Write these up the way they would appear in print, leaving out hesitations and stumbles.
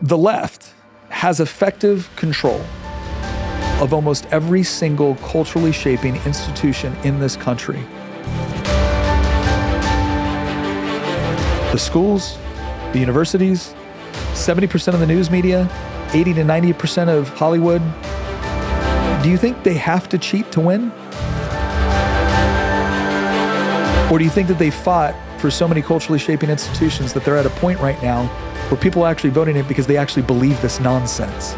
The left has effective control of almost every single culturally shaping institution in this country. The schools, the universities, 70% of the news media, 80 to 90% of Hollywood. Do you think they have to cheat to win? Or do you think that they fought for so many culturally shaping institutions that they're at a point right now where people are actually voting it because they actually believe this nonsense?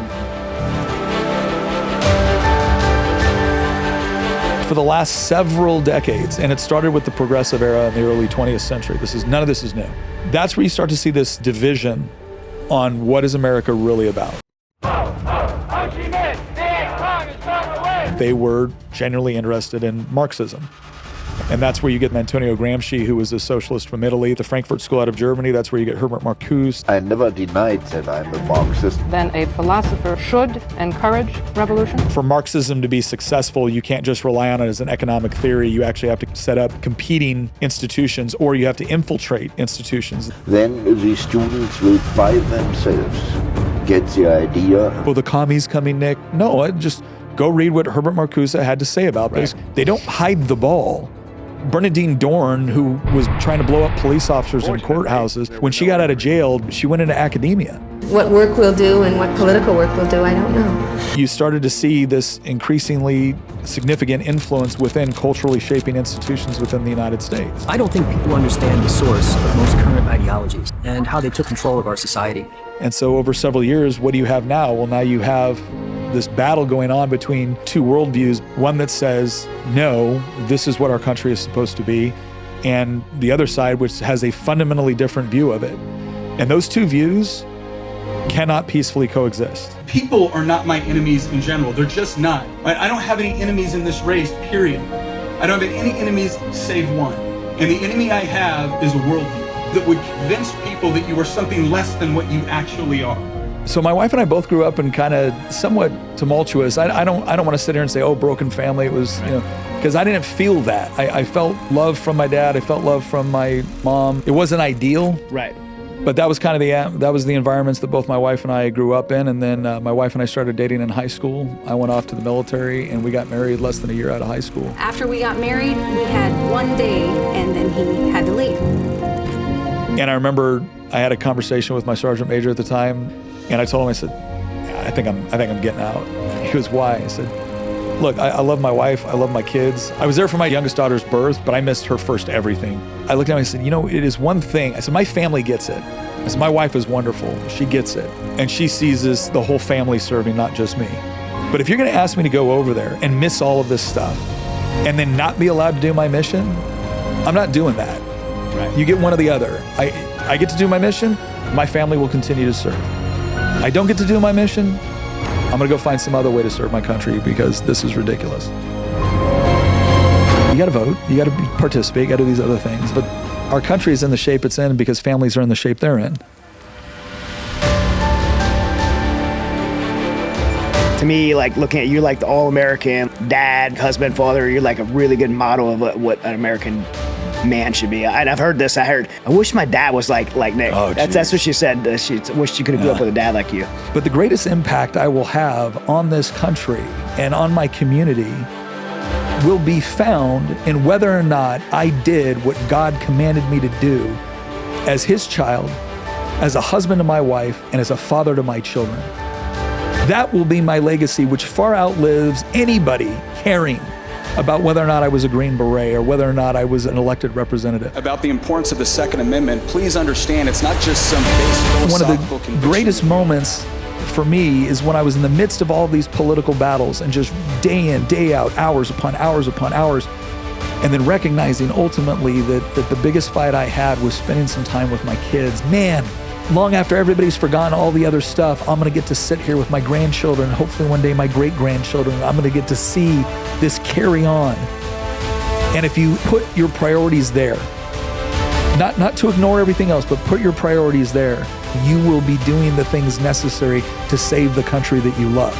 For the last several decades, and it started with the progressive era in the early 20th century, none of this is new. That's where you start to see this division on what is America really about. They were genuinely interested in Marxism. And that's where you get Antonio Gramsci, who was a socialist from Italy, the Frankfurt School out of Germany. That's where you get Herbert Marcuse. I never denied that I'm a Marxist. Then a philosopher should encourage revolution. For Marxism to be successful, you can't just rely on it as an economic theory. You actually have to set up competing institutions, or you have to infiltrate institutions. Then the students will by themselves get the idea. Well, the commies coming, Nick? No, just go read what Herbert Marcuse had to say about this. They don't hide the ball. Bernadine Dorn, who was trying to blow up police officers in courthouses, when she got out of jail, she went into academia. What work we'll do and what political work we'll do, I don't know. You started to see this increasingly significant influence within culturally shaping institutions within the United States. I don't think people understand the source of most current ideologies and how they took control of our society. And so over several years, what do you have now? Well, now you have this battle going on between two worldviews, one that says, no, this is what our country is supposed to be, and the other side, which has a fundamentally different view of it. And those two views cannot peacefully coexist. People are not my enemies in general. They're just not. Right? I don't have any enemies in this race, period. I don't have any enemies save one. And the enemy I have is a worldview that would convince people that you are something less than what you actually are. So my wife and I both grew up in kind of somewhat tumultuous. I don't want to sit here and say, oh, broken family. It was, because I didn't feel that. I felt love from my dad. I felt love from my mom. It wasn't ideal. Right. But that was kind of the environments that both my wife and I grew up in. And then my wife and I started dating in high school. I went off to the military and we got married less than a year out of high school. After we got married, we had one day and then he had to leave. And I remember I had a conversation with my sergeant major at the time. And I told him, I said, I think I'm getting out. He goes, why? I said, look, I love my wife. I love my kids. I was there for my youngest daughter's birth, but I missed her first everything. I looked at him and I said, it is one thing. I said, my family gets it. I said, my wife is wonderful. She gets it. And she sees this, the whole family serving, not just me. But if you're going to ask me to go over there and miss all of this stuff and then not be allowed to do my mission, I'm not doing that. Right. You get one or the other. I get to do my mission. My family will continue to serve. I don't get to do my mission, I'm gonna go find some other way to serve my country because this is ridiculous. You gotta vote, you gotta participate, you gotta do these other things, but our country is in the shape it's in because families are in the shape they're in. To me, like looking at you like the all-American dad, husband, father, you're like a really good model of what an American man should be. And I've heard this. I wish my dad was like Nick. Oh, that's what she said. She wished she could have grew up with a dad like you. But the greatest impact I will have on this country and on my community will be found in whether or not I did what God commanded me to do as his child, as a husband to my wife, and as a father to my children. That will be my legacy, which far outlives anybody caring about whether or not I was a Green Beret or whether or not I was an elected representative. About the importance of the Second Amendment, please understand it's not just some base philosophical conviction. One of the greatest moments for me is when I was in the midst of all these political battles and just day in, day out, hours upon hours upon hours, and then recognizing ultimately that the biggest fight I had was spending some time with my kids. Man, long after everybody's forgotten all the other stuff, I'm gonna get to sit here with my grandchildren, hopefully one day my great-grandchildren. I'm gonna get to see this carry on. And if you put your priorities there, not to ignore everything else, but put your priorities there, you will be doing the things necessary to save the country that you love.